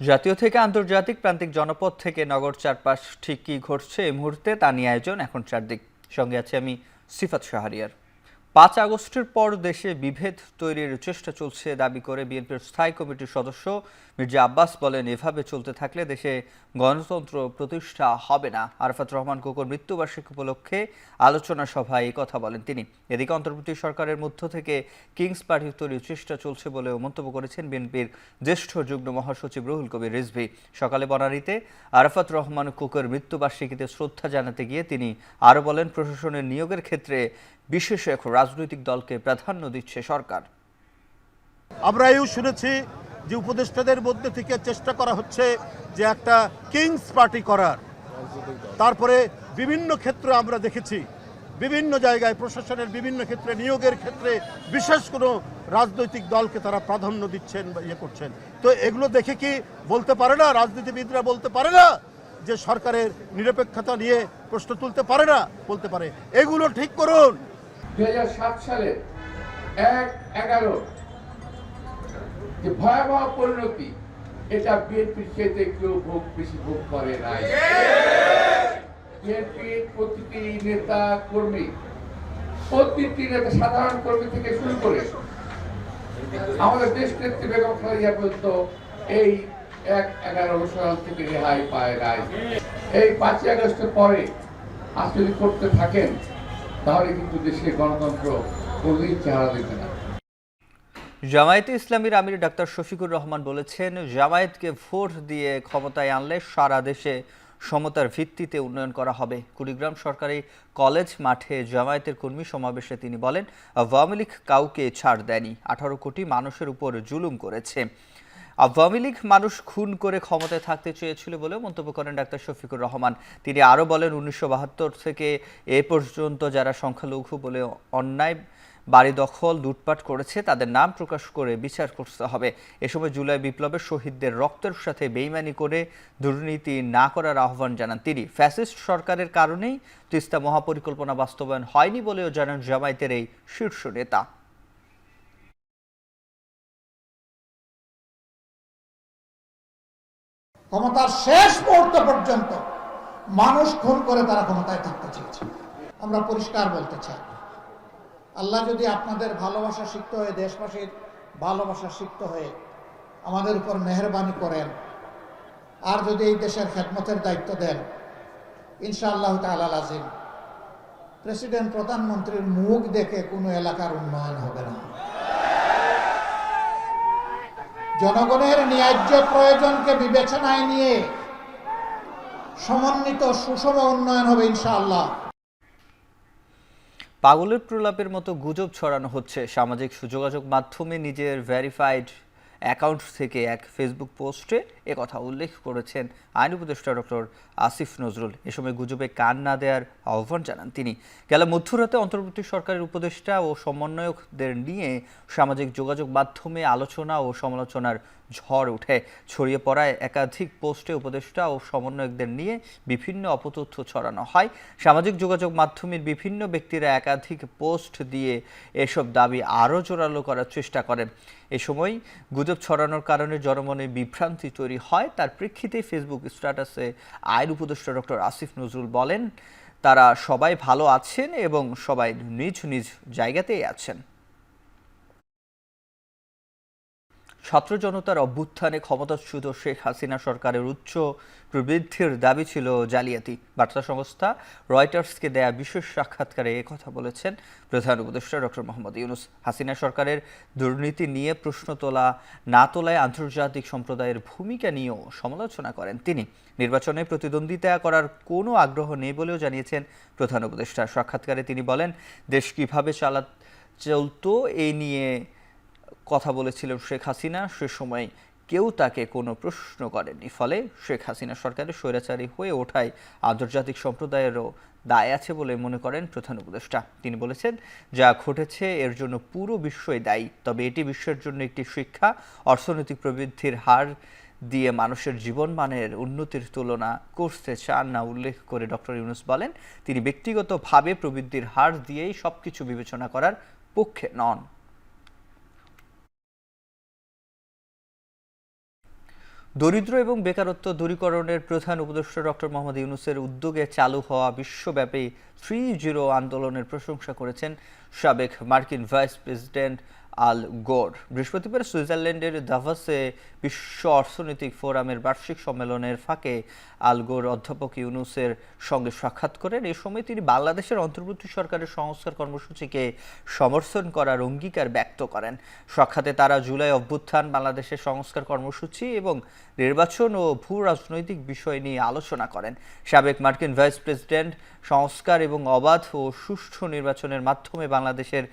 জাতীয় থেকে আন্তর্জাতিক প্রান্তিক জনপদ থেকে নগর চারপাশ ঠিক কি ঘটছে এই মুহূর্তে তা নিয়ে আয়োজন এখন চারদিক। সঙ্গে আছি আমি সিফাত শাহরিয়ার। 5 আগস্টের পর দেশে বিভেদ তৈরির চেষ্টা চলছে দাবি করে বিএনপির স্থায়ী কমিটির সদস্য মির্জা আব্বাস বলেন, এভাবে চলতে থাকলে দেশে গণতন্ত্র প্রতিষ্ঠা হবে না। আরাফাত রহমান কোকোর মৃত্যুবার্ষিকী উপলক্ষে আলোচনা সভায় এই কথা বলেন তিনি। এদিকে অন্তর্বর্তী সরকারের মধ্য থেকে কিংস পার্টি তৈরির চেষ্টা চলছে বলেও মন্তব্য করেছেন বিএনপির জ্যেষ্ঠ যুগ্ম মহাসচিব রুহুল কবির রিজভী। সকালে বনানীতে আরাফাত রহমান কোকোর মৃত্যুবার্ষিকীতে শ্রদ্ধা জানাতে গিয়ে তিনি আরও বলেন, প্রশাসনের নিয়োগের ক্ষেত্রে বিশেষ এক রাজনৈতিক দলকে প্রাধান্য দিচ্ছে সরকার। আমরা এও শুনেছি যে উপদেষ্টাদের মধ্যে থেকে চেষ্টা করা হচ্ছে যে একটা কিংস পার্টি করার। তারপরে বিভিন্ন ক্ষেত্রে আমরা দেখেছি বিভিন্ন জায়গায় প্রশাসনের বিভিন্ন ক্ষেত্রে নিয়োগের ক্ষেত্রে বিশেষ কোনো রাজনৈতিক দলকে তারা প্রাধান্য দিচ্ছেন বা ইয়ে করছেন। তো এগুলো দেখে কি বলতে পারে না, রাজনীতিবিদরা বলতে পারে না যে সরকারের নিরপেক্ষতা নিয়ে প্রশ্ন তুলতে পারে না? বলতে পারে। এগুলো ঠিক করুন। 2007 সালে 1/11 যে ভয়াবহ পরিণতি, এটা বিএনপির চেয়ে কেউ বেশি ভোগ করে নাই। বিএনপির প্রতিটি নেতা কর্মী, সাধারণ কর্মী থেকে শুরু করে আমাদের দেশ নেত্রী বেগম খালেদা পর্যন্ত এই 1/11 সাল থেকে রেহাই পায় নাই। এই 5ই আগস্টের পরে আজ যদি করতে থাকেন তাহলে কিন্তু দেশের গণতন্ত্র কোনদিন চেহারা দেবে না। জামায়াতে ইসলামীর আমির ডাক্তার শফিকুর রহমান বলেছেন, জামায়াতকে ভোট দিয়ে ক্ষমতায় আনলে সারা দেশে সমতার ভিত্তিতে উন্নয়ন করা হবে। কুড়িগ্রাম সরকারি কলেজ মাঠে জামায়াতের কর্মী সমাবেশে তিনি বলেন, আওয়ামী লীগ কাউকে ছাড় দেয়নি, 18 কোটি মানুষের উপর জুলুম করেছে। আওয়ামী লীগ মানুষ খুন করে ক্ষমতায় থাকতে চেয়েছিল বলে মন্তব্য করেন ডাক্তার শফিকুর রহমান। তিনি আরও বলেন, 1972 থেকে এ পর্যন্ত যারা সংখ্যালঘু বলে অন্যায় বাড়ি দখল লুটপাট করেছে তাদের নাম প্রকাশ করে বিচার করতে হবে। এ সময় জুলাই বিপ্লবের শহীদদের রক্তের সাথে বেইমানি করে দুর্নীতি না করার আহ্বান জানান তিনি। ফ্যাসিস্ট সরকারের কারণেই তিস্তা মহাপরিকল্পনা বাস্তবায়ন হয়নি বলেও জানান জামায়াতের এই শীর্ষ নেতা। ক্ষমতার শেষ মুহূর্ত পর্যন্ত মানুষ খুন করে তারা ক্ষমতায় থাকতে চেয়েছে। আমরা পরিষ্কার বলতে চাই, আল্লাহ যদি আপনাদের ভালোবাসা সিক্ত হয়ে, দেশবাসীর ভালোবাসা সিক্ত হয়ে আমাদের উপর মেহরবানি করেন আর যদি এই দেশের খেদমতের দায়িত্ব দেন, ইনশাআল্লাহ তাআলা লাজিম প্রেসিডেন্ট প্রধানমন্ত্রীর মুখ দেখে কোনো এলাকার উন্নয়ন হবে না। জনগণের ন্যায্য প্রয়োজনকে বিবেচনায় নিয়ে সমন্বিত সুষম উন্নয়ন হবে ইনশাআল্লাহ। পাগলের প্রলাপের মতো গুজব ছড়ানো হচ্ছে। সামাজিক যোগাযোগ মাধ্যমে নিজের ভেরিফাইড অ্যাকাউন্ট থেকে এক ফেসবুক পোস্টে একথা উল্লেখ করেছেন আইন উপদেষ্টা ডক্টর আসিফ নজরুল। এ সময় গুজবে কান না দেওয়ার আহ্বান জানান তিনি। গেল মধ্যরাতে অন্তর্বর্তী সরকারের উপদেষ্টা ও সমন্বয়কদের নিয়ে সামাজিক যোগাযোগ মাধ্যমে আলোচনা ও সমালোচনার ঝড় উঠে। ছড়িয়ে পড়ায় একাধিক পোস্টে উপদেষ্টা ও সমন্বয়কদের নিয়ে বিভিন্ন অপতথ্য ছড়ানো হয়। সামাজিক যোগাযোগ মাধ্যমের বিভিন্ন ব্যক্তিরা একাধিক পোস্ট দিয়ে এসব দাবি আরও জোরালো করার চেষ্টা করেন। এ সময় গুজব ছড়ানোর কারণে জনমনে বিভ্রান্তি তৈরি হয়। তার প্রেক্ষিতে ফেসবুক স্ট্যাটাসে আইন উপদেষ্টা ডক্টর আসিফ নজরুল বলেন, তারা সবাই ভালো আছেন এবং সবাই নিজ নিজ জায়গাতেই আছেন। ছাত্র জনতার অভ্যুত্থানে ক্ষমতাচ্যুত শেখ হাসিনা সরকারের উচ্চ প্রবৃদ্ধির দাবি ছিল জালিয়াতি। বার্তা সংস্থা রয়টার্সকে দেয়া বিশেষ সাক্ষাৎকারে একথা বলেছেন প্রধান উপদেষ্টা ডক্টর মোহাম্মদ ইউনূস। হাসিনা সরকারের দুর্নীতি নিয়ে প্রশ্ন না তোলায় আন্তর্জাতিক সম্প্রদায়ের ভূমিকা নিয়েও সমালোচনা করেন তিনি। নির্বাচনে প্রতিদ্বন্দ্বিতা করার কোনো আগ্রহ নেই বলেও জানিয়েছেন প্রধান উপদেষ্টা। সাক্ষাৎকারে তিনি বলেন, দেশ কিভাবে চলতো এই নিয়ে কথা বলেছিলেন শেখ হাসিনা। সে সময় কেউ তাকে কোনো প্রশ্ন করেনি। ফলে শেখ হাসিনা সরকারের স্বৈরাচারী হয়ে ওঠায় আন্তর্জাতিক সম্প্রদায়েরও দায় আছে বলে মনে করেন প্রধান উপদেষ্টা। তিনি বলেছেন, যা ঘটেছে এর জন্য পুরো বিশ্বই দায়ী, তবে এটি বিশ্বের জন্য একটি শিক্ষা। অর্থনৈতিক প্রবৃদ্ধির হার দিয়ে মানুষের জীবনমানের উন্নতির তুলনা করতে চান না উল্লেখ করে ডক্টর ইউনূস বলেন, তিনি ব্যক্তিগতভাবে প্রবৃদ্ধির হার দিয়েই সবকিছু বিবেচনা করার পক্ষে নন। দরিদ্র এবং বেকারত্ব দূরীকরণের প্রধান উপদেষ্টা ডক্টর মোহাম্মদ ইউনূসের উদ্যোগে চালু হওয়া বিশ্বব্যাপী 3-0 আন্দোলনের প্রশংসা করেছেন সাবেক মার্কিন ভাইস প্রেসিডেন্ট আল গোর। বৃহস্পতিবার সুইজারল্যান্ডের দাভোসে বিশ্ব অর্থনৈতিক ফোরামের বার্ষিক সম্মেলনের ফাঁকে আল গোর অধ্যাপক ইউনূসের সঙ্গে সাক্ষাৎ করেন। এ সময় তিনি বাংলাদেশের অন্তর্বর্তী সরকারের সংস্কার কর্মসূচিকে সমর্থন করার অঙ্গীকার ব্যক্ত করেন। সাক্ষাতে তারা জুলাই অভ্যুত্থান, বাংলাদেশের সংস্কার কর্মসূচি এবং নির্বাচন ও ভূ রাজনৈতিক বিষয় নিয়ে আলোচনা করেন। সাবেক মার্কিন ভাইস প্রেসিডেন্ট সংস্কার এবং অবাধ ও সুষ্ঠু নির্বাচনের মাধ্যমে বাংলাদেশের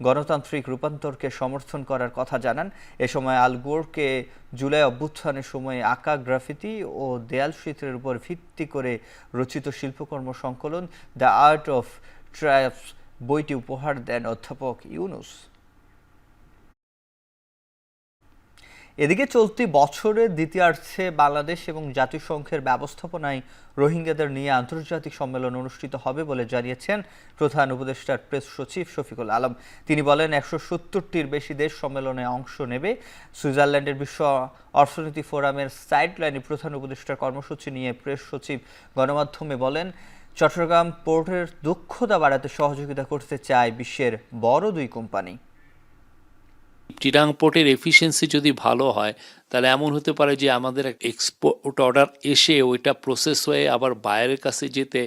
গণতান্ত্রিক রূপান্তরকে সমর্থন করার কথা জানান। এ সময় আল গোরকে জুলাই অভ্যুত্থানের সময় আঁকা গ্রাফিতি ও দেয়াল চিত্রের উপর ভিত্তি করে রচিত শিল্পকর্ম সংকলন দ্য আর্ট অফ ট্রায়াম্ফ বইটি উপহার দেন অধ্যাপক ইউনূস। এদিকে চলতি বছরের দ্বিতীয়ার্ধে বাংলাদেশ এবং জাতিসংঘের ব্যবস্থাপনায় রোহিঙ্গাদের নিয়ে আন্তর্জাতিক সম্মেলন অনুষ্ঠিত হবে বলে জানিয়েছেন প্রধান উপদেষ্টার প্রেস সচিব শফিকুল আলম। তিনি বলেন 170টির বেশি দেশ সম্মেলনে অংশ নেবে। সুইজারল্যান্ডের বিশ্ব অর্থনীতি ফোরামের সাইডলাইনে প্রধান উপদেষ্টার কর্মসূচি নিয়ে প্রেস সচিব গণমাধ্যমে বলেন, চট্টগ্রাম পোর্টের দক্ষতা বাড়াতে সহযোগিতা করতে চায় বিশ্বের বড় 2 কোম্পানি। চিটাং পোর্টের এফিসিয়েন্সি যদি ভালো হয় তাহলে এমন হতে পারে যে আমাদের এক্সপোর্ট অর্ডার এসে ওইটা প্রসেস হয়ে আবার বাইরের কাছে যেতে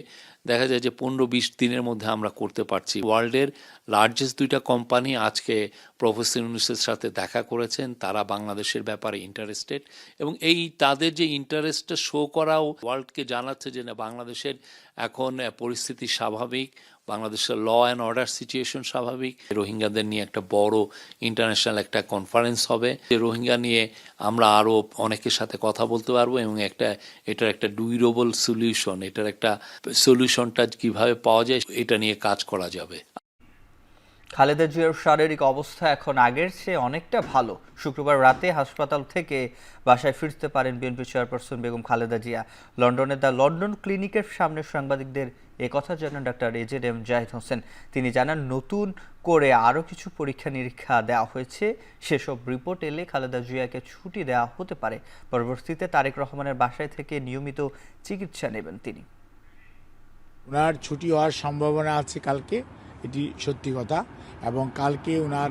দেখা যায় যে 15-20 দিনের মধ্যে আমরা করতে পারছি। ওয়ার্ল্ডের লার্জেস্ট 2টা কোম্পানি আজকে প্রফেসর ইউনূসের সাথে দেখা করেছেন। তারা বাংলাদেশের ব্যাপারে ইন্টারেস্টেড এবং এই তাদের যে ইন্টারেস্টটা শো করাও ওয়ার্ল্ডকে জানাচ্ছে যে না, বাংলাদেশের এখন পরিস্থিতি স্বাভাবিক, বাংলাদেশের ল অ্যান্ড অর্ডার সিচুয়েশন স্বাভাবিক। রোহিঙ্গাদের নিয়ে একটা বড় ইন্টারন্যাশনাল একটা কনফারেন্স হবে। রোহিঙ্গা নিয়ে আমরা আরও অনেকের সাথে কথা বলতে পারবো এবং এটার একটা ডিউরেবল সলিউশন, এটার একটা সলিউশনটা কিভাবে পাওয়া যায় এটা নিয়ে কাজ করা যাবে। খালেদা জিয়ার শারীরিক অবস্থা এখন আগের চেয়ে অনেকটা ভালো। শুক্রবার রাতে হাসপাতাল থেকে বাসায় ফিরতে পারেন বিএনপি চেয়ারপারসন বেগম খালেদা জিয়া। লন্ডনের দ্য লন্ডন ক্লিনিকের সামনে সাংবাদিকদের একথা জানান doctor A Z M Zahid Hossain. তিনি জানান, নতুন করে আরও কিছু পরীক্ষা নিরীক্ষা দেওয়া হয়েছে। সেসব রিপোর্ট এলে খালেদা জিয়াকে ছুটি দেওয়া হতে পারে। পরবর্তীতে তারেক রহমানের বাসায় থেকে নিয়মিত চিকিৎসা নেবেন তিনি। ওনার ছুটি হওয়ার সম্ভাবনা আছে কালকে, এটি সত্যি কথা। এবং কালকে ওনার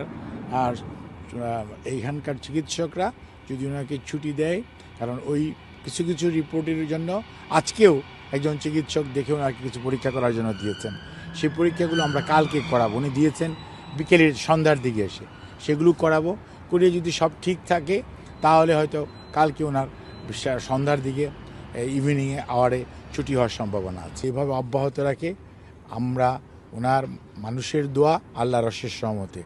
এইখানকার চিকিৎসকরা যদি ওনাকে ছুটি দেয়, কারণ ওই কিছু কিছু রিপোর্টের জন্য আজকেও একজন চিকিৎসক দেখে ওনাকে কিছু পরীক্ষা করার জন্য দিয়েছেন। সেই পরীক্ষাগুলো আমরা কালকে করাবো। উনি দিয়েছেন বিকেলের সন্ধ্যার দিকে এসে, সেগুলো করাবো। করে যদি সব ঠিক থাকে তাহলে হয়তো কালকে ওনার সন্ধ্যার দিকে ইভিনিংয়ে আওয়ারে ছুটি হওয়ার সম্ভাবনা আছে। এভাবে অব্যাহত রাখে আমরা ওনার মানুষের দোয়া, আল্লাহর অশেষ রহমতে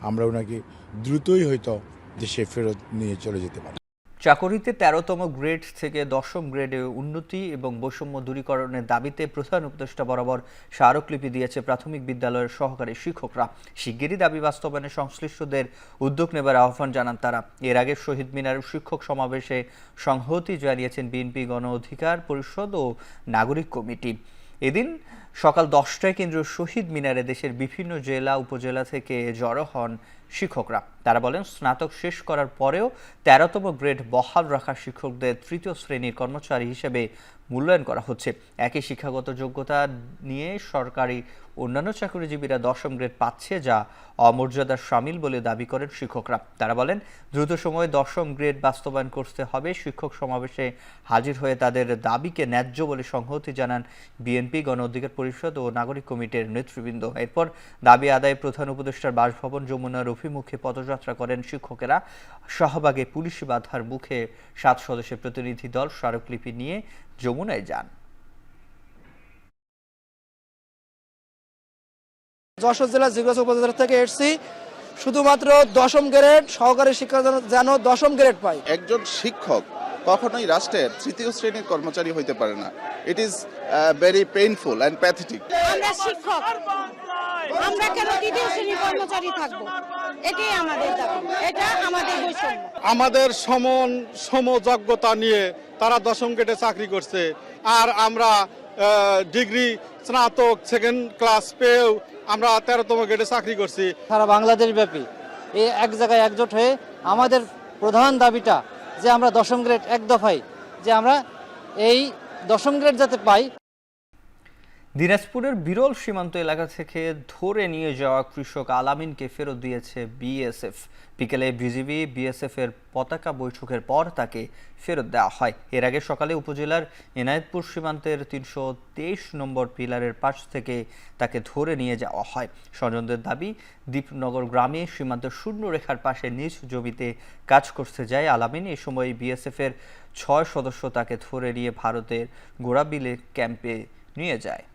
আমরা ওনাকে দ্রুতই হয়তো দেশে ফেরত নিয়ে চলে যেতে পারি। চাকরিতে 13তম গ্রেড থেকে 10ম গ্রেডে উন্নতি এবং বৈষম্য দূরীকরণের দাবিতে প্রধান উপদেষ্টা বরাবর স্মারকলিপি দিয়েছে প্রাথমিক বিদ্যালয়ের সহকারী শিক্ষকরা। শিগগিরই দাবি বাস্তবায়নে সংশ্লিষ্টদের উদ্যোগ নেবার আহ্বান জানান তারা। এর আগে শহীদ মিনার শিক্ষক সমাবেশে সংহতি জানিয়েছেন বিএনপি, গণ অধিকার পরিষদ ও নাগরিক কমিটি। এদিন সকাল 10টায় কেন্দ্রীয় শহীদ মিনারে দেশের বিভিন্ন জেলা উপজেলা থেকে জড়ো হন শিক্ষকরা। তারা বলেন, স্নাতক শেষ করার পরেও 13তম গ্রেড বহাল রাখা শিক্ষকদের 3য় শ্রেণীর কর্মচারী হিসেবে মূল্যায়ন করা হচ্ছে। একই শিক্ষাগত যোগ্যতা নিয়ে সরকারি অন্যান্য চাকরিজীবীরা 10ম গ্রেড পাচ্ছে, যা অমর্যাদার শামিল বলে দাবি করেন শিক্ষকরা। তারা বলেন, দ্রুত সময়ে 10ম গ্রেড বাস্তবায়ন করতে হবে। শিক্ষক সমাবেশে হাজির হয়ে তাদের দাবিকে ন্যায্য বলে সংহতি জানান বিএনপি, গণ অধিকার পরিষদ ও নাগরিক কমিটির নেতৃবৃন্দ। এরপর দাবি আদায়ে প্রধান উপদেষ্টার বাসভবন যমুনার অভিমুখে পদযাত্রা করেন শিক্ষকেরা। শাহবাগে পুলিশি বাধার মুখে 7 সদস্যের প্রতিনিধি দল স্মারকলিপি নিয়ে যমুনায় যান। যশোর জেলা জিজ্ঞাসা উপজেলা থেকে এসেছি, শুধুমাত্র 10ম গ্রেড সহকারী শিক্ষক যেন 10ম গ্রেড পায়। একজন শিক্ষক কখনোই রাষ্ট্রের 3য় শ্রেণীর কর্মচারী হইতে পারে না। It is very painful and pathetic. আমরা শিক্ষক, আমরা কেন 3য় শ্রেণীর কর্মচারী থাকবো? এটাই আমাদের দাবি, এটা আমাদের বৈষম্য। আমাদের সমযোগ্যতা নিয়ে তারা 10ম গ্রেডে চাকরি করছে, আর আমরা ডিগ্রি স্নাতক 2nd ক্লাস পেয়েও আমরা 13তম গ্রেডে চাকরি করছি। সারা বাংলাদেশ ব্যাপী এই এক জায়গায় একজোট হয়ে আমাদের প্রধান দাবিটা যে আমরা 10ম গ্রেড এক দফায় যে আমরা এই 10ম গ্রেড যাতে পাই। দিনাজপুরের বিরল সীমান্ত এলাকা থেকে ধরে নিয়ে যাওয়া কৃষক আলামিনকে ফেরত দিয়েছে বিএসএফ। বিকেলে বিজিবি বিএসএফ এর পতাকা বৈঠকের পর তাকে ফেরত দেওয়া হয়। এর আগে সকালে উপজেলার এনায়েতপুর সীমান্তের 323 নম্বর পিলারের পাশ থেকে তাকে ধরে নিয়ে যাওয়া হয়। স্বজনদের দাবি, দীপনগর গ্রামে সীমান্তের শূন্য রেখার পাশে নিজ জমিতে কাজ করতে যায় আলামিন। এ সময় বিএসএফ এর 6 সদস্য তাকে ধরে নিয়ে ভারতের গোড়াবিলে ক্যাম্পে নিয়ে যায়।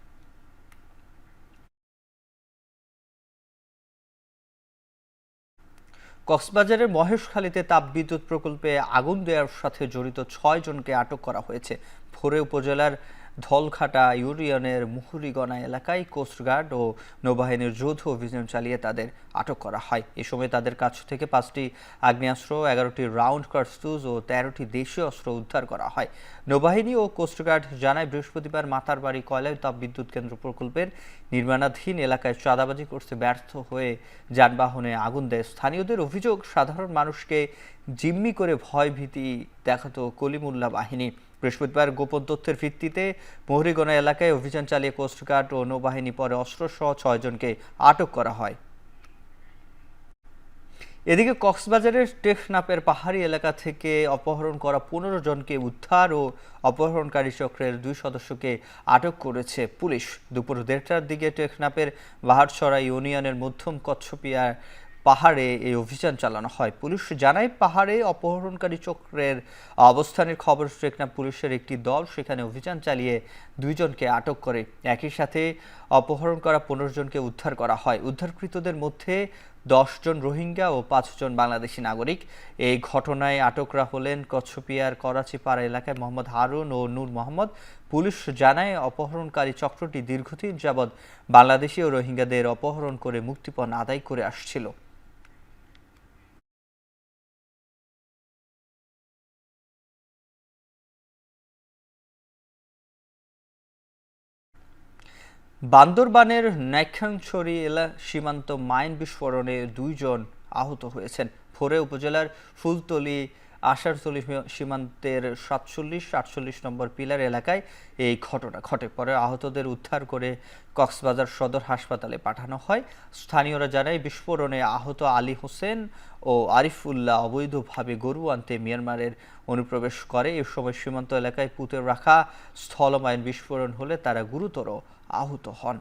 কক্সবাজারের মহেশখালীতে তাপবিদ্যুৎ প্রকল্পে আগুন দেওয়ার সাথে জড়িত 6 জনকে আটক করা হয়েছে। ভোরে উপজেলার ধলঘাটা ইউনিয়নের মুহুরিগনা এলাকায় কোস্টগার্ড ও নৌবাহিনীর যৌথ অভিযান চালিয়ে তাদের আটক করা হয়। এ সময় তাদের কাছ থেকে 5টি আগ্নেয়াস্ত্র, 11টি রাউন্ড কার্তুজ ও 13টি দেশীয় অস্ত্র উদ্ধার করা হয়। নৌবাহিনী ও কোস্টগার্ড জানায়, বৃহস্পতিবার মাতারবাড়ি কয়লা তাপবিদ্যুৎ কেন্দ্র প্রকল্পের নির্মাণাধীন এলাকায় চাঁদাবাজি করতে ব্যর্থ হয়ে যানবাহনে আগুন দেয় স্থানীয়দের অভিযোগ। সাধারণ মানুষকে জিম্মি করে ভয়ভীতি দেখাতো কলিমুল্লাহ বাহিনী। বৃহস্পতিবার গোপন তথ্যের ভিত্তিতে মুহুরিগনা এলাকায় অভিযান চালিয়ে কোস্টগার্ড ও নৌবাহিনী পরে অস্ত্রসহ 6 জনকে আটক করা হয়। এদিকে কক্সবাজারের টেকনাফের পাহাড়ি এলাকা থেকে অপহরণ করা 15 জনকে উদ্ধার ও অপহরণকারী চক্রের 2 সদস্যকে আটক করেছে পুলিশ। দুপুর 1:30টার দিকে টেকনাফের বাহারছড়া ইউনিয়নের মধ্যম কচ্ছপিয়া পাহাড়ে এই অভিযান চালানো হয়। পুলিশ জানায়, পাহাড়ে অপহরণকারী চক্রের অবস্থানের খবর টেকনাফ পুলিশের একটি দল সেখানে অভিযান চালিয়ে 2 জনকে আটক করে। একই সাথে অপহরণ করা 15 জনকে উদ্ধার করা হয়। উদ্ধারকৃতদের মধ্যে 10 জন রোহিঙ্গা ও 5 জন বাংলাদেশি নাগরিক। এই ঘটনায় আটকরা হলেন কচ্ছপিয়ার করাচিপাড়া এলাকায় মোহাম্মদ হারুন ও নূর মোহাম্মদ। পুলিশ জানায়, অপহরণকারী চক্রটি দীর্ঘদিন যাবৎ বাংলাদেশি ও রোহিঙ্গাদের অপহরণ করে মুক্তিপণ আদায় করে আসছিল। বান্দরবানের নাইক্ষ্যংছড়ি সীমান্ত মাইন বিস্ফোরণে 2 জন আহত হয়েছেন। ভোরে উপজেলার ফুলতলি আশারতলি সীমান্তের 47-48 নম্বর পিলার এলাকায় এই ঘটনা ঘটে। পরে আহতদের উদ্ধার করে কক্সবাজার সদর হাসপাতালে পাঠানো হয়। স্থানীয়রা জানায়, বিস্ফোরণে আহত আলী হোসেন ও আরিফুল্লাহ অবৈধভাবে গরু আনতে মিয়ানমারের অনুপ্রবেশ করে। এ সময় সীমান্ত এলাকায় পুঁতে রাখা স্থলমাইন বিস্ফোরণ হলে তারা গুরুতর আহত হন।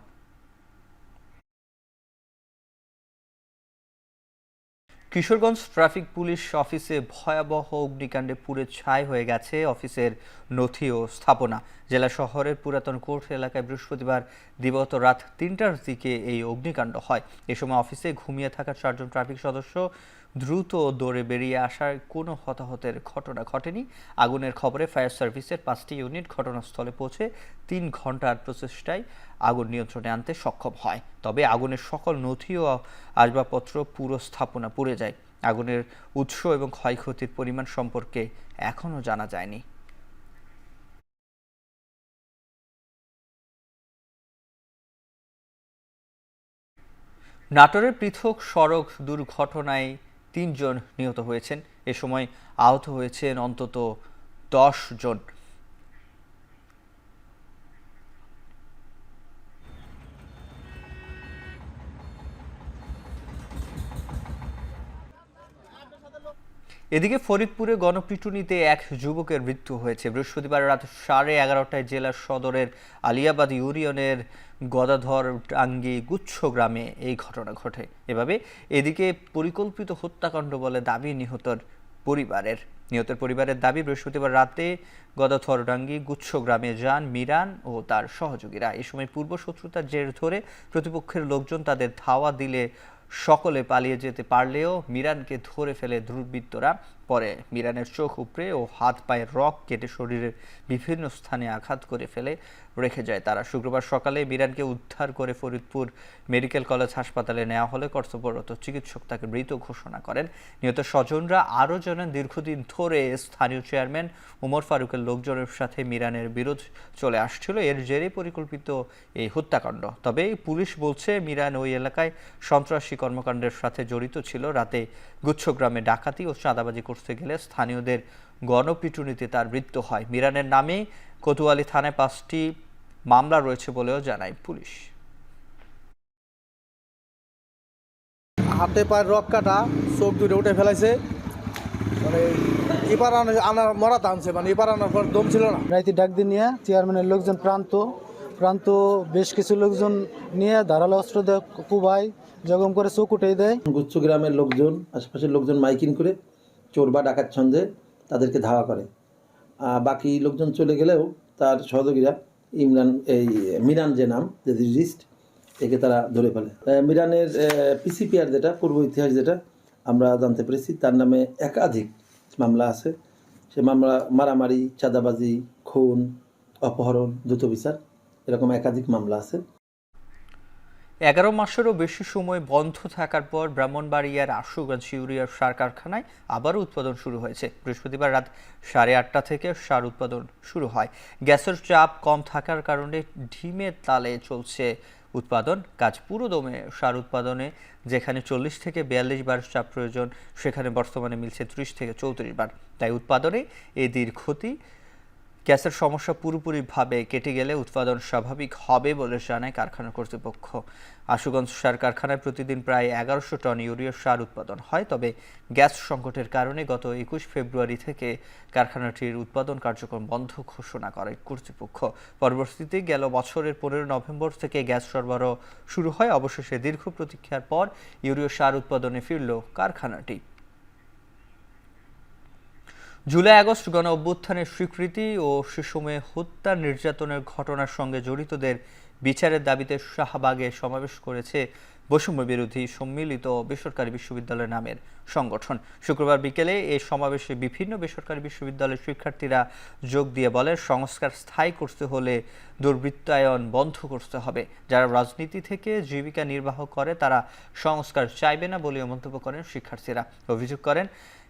কিশোরগঞ্জ ট্রাফিক পুলিশ অফিসে ভয়াবহ অগ্নিকাণ্ডে পুড়ে ছাই হয়ে গেছে অফিসের নথি ও স্থাপনা। জেলা শহরের পুরাতন কোর্ট এলাকায় বৃহস্পতিবার দিবাগত রাত 3টার দিকে এই অগ্নিকাণ্ড হয়। এ সময় অফিসে ঘুমিয়ে থাকা 4 জন ট্রাফিক সদস্য দ্রুত দৌড়ে বেরিয়ে আসার কোনো হতাহতের ঘটনা ঘটেনি। আগুনের খবরে ফায়ার সার্ভিসের 5টি ইউনিট ঘটনাস্থলে পৌঁছে 3 ঘন্টার প্রচেষ্টায় আগুন নিয়ন্ত্রণে আনতে সক্ষম হয়। তবে আগুনের সকল নথি ও আসবাবপত্র পুরো স্থাপনা পুড়ে যায়। আগুনের উৎস এবং ক্ষয়ক্ষতির পরিমাণ সম্পর্কে এখনও জানা যায়নি। নাটোরের পৃথক সড়ক দুর্ঘটনায় 3 জন নিহত হয়েছেন। এ সময় আহত হয়েছেন অন্তত 10 জন। এদিকে ফরিদপুরে গণপিটুনিতে এক যুবকের মৃত্যু হয়েছে। বৃহস্পতিবার রাত 11:30টায় জেলার সদরের আলিয়াবাদ ইউনিয়নের গদাধর টাঙ্গি গুচ্ছ গ্রামে এই ঘটনা ঘটে। এদিকে পরিকল্পিত হত্যাকাণ্ড বলে দাবি নিহতের পরিবারের দাবি, বৃহস্পতিবার রাতে গদাধরডাঙ্গি গুচ্ছ গ্রামে যান মিরান ও তার সহযোগীরা। এ সময় পূর্ব শত্রুতার জের ধরে প্রতিপক্ষের লোকজন তাদের ধাওয়া দিলে সকলে পালিয়ে যেতে পারলেও মিরানকে ধরে ফেলে দুর্বৃত্তরা। পরে মিরানের চোখ উপড়ে ও হাত পায়ের রক কেটে শরীরের বিভিন্ন স্থানে আঘাত করে ফেলে রেখে যায় তারা। শুক্রবার সকালে মিরানকে উদ্ধার করে ফরিদপুর মেডিকেল কলেজ হাসপাতালে নেওয়া হলে কর্তব্যরত চিকিৎসক তাকে মৃত ঘোষণা করেন। নিহত স্বজনরা আরও জানান, দীর্ঘদিন ধরে স্থানীয় চেয়ারম্যান উমর ফারুকের লোকজনের সাথে মিরানের বিরোধ চলে আসছিল। এর জেরে পরিকল্পিত এই হত্যাকাণ্ড। তবে পুলিশ বলছে, মিরান ওই এলাকায় সন্ত্রাসী কর্মকাণ্ডের সাথে জড়িত ছিল। রাতে গুচ্ছগ্রামে ডাকাতি ও চাঁদাবাজি করতে গেলে স্থানীয়দের গণপিটুনিতে তার মৃত্যু হয়। মিরানের নামে কোতোয়ালি থানায় 5টি মামলা রয়েছে বলেও জানায় পুলিশ। হাতে পায়ের রক কাটা, চোখ দুটো উঠে ফেলাইছে, মানে এবার আনার মরা টানছে, মানে এবার আনার পর দম ছিল না। রাইতে ডাক দিয়ে নিয়ে চেয়ারম্যানের লোকজন প্রান্ত বেশ কিছু লোকজন নিয়ে ধারালো অস্ত্র দিয়ে কুবাই জখম করে চোখ উঠে দেয়। গুচ্ছ গ্রামের লোকজন, আশেপাশের লোকজন মাইকিং করে চোর বা ডাকাত ছন্দে তাদেরকে ধাওয়া করে। বাকি লোকজন চলে গেলেও তার সহযোগীরা মিরান যে নাম, যে রিজিস্ট, একে তারা ধরে ফেলে। মিরানের পিসিপিআর যেটা পূর্ব ইতিহাস যেটা আমরা জানতে পেরেছি, তার নামে একাধিক মামলা আছে। সে মামলা মারামারি, চাঁদাবাজি, খুন, অপহরণ, দ্রুত বিচার, এরকম একাধিক মামলা আছে। 11 মাসেরও বেশি সময় বন্ধ থাকার পর ব্রাহ্মণবাড়িয়ার আশুগঞ্জ ইউরিয়ার সার কারখানায় আবারও উৎপাদন শুরু হয়েছে। বৃহস্পতিবার রাত 8:30 থেকে সার উৎপাদন শুরু হয়। গ্যাসের চাপ কম থাকার কারণে ঢিমের তালে চলছে উৎপাদন কাজ। পুরো দমে সার উৎপাদনে যেখানে 40 থেকে 42 বার চাপ প্রয়োজন, সেখানে বর্তমানে মিলছে 30 থেকে 34 বার। তাই উৎপাদনে এই দীর্ঘতি গ্যাসের সমস্যা পুরোপুরিভাবে কেটে গেলে উৎপাদন স্বাভাবিক হবে বলে জানায় কারখানা কর্তৃপক্ষ। আশুগঞ্জ সার কারখানায় প্রতিদিন প্রায় 1100 টন ইউরিয়া সার উৎপাদন হয়। তবে গ্যাস সংকটের কারণে গত 21 ফেব্রুয়ারি থেকে কারখানাটির উৎপাদন কার্যক্রম বন্ধ ঘোষণা করে কর্তৃপক্ষ। পরবর্তীতে গেল বছরের 15 নভেম্বর থেকে গ্যাস সরবরাহ শুরু হয়। অবশেষে দীর্ঘ প্রতীক্ষার পর ইউরিয়া সার উৎপাদনে ফিরল কারখানাটি। জুলাই আগস্ট গণ অভ্যুত্থানের স্বীকৃতি ও সে সময়ে হত্যা নির্যাতনের ঘটনার সঙ্গে জড়িতদের বিচারের দাবিতে শাহবাগে সমাবেশ করেছে বৈষম্য বিরোধী সম্মিলিত বেসরকারি বিশ্ববিদ্যালয় নামের সংগঠন। শুক্রবার বিকেলে এই সমাবেশে বিভিন্ন বেসরকারি বিশ্ববিদ্যালয়ের শিক্ষার্থীরা যোগ দিয়ে বলেন, সংস্কার স্থায়ী করতে হলে দুর্বৃত্তায়ন বন্ধ করতে হবে। যারা রাজনীতি থেকে জীবিকা নির্বাহ করে তারা সংস্কার চাইবে না বলেও মন্তব্য করেন শিক্ষার্থীরা। অভিযোগ করেন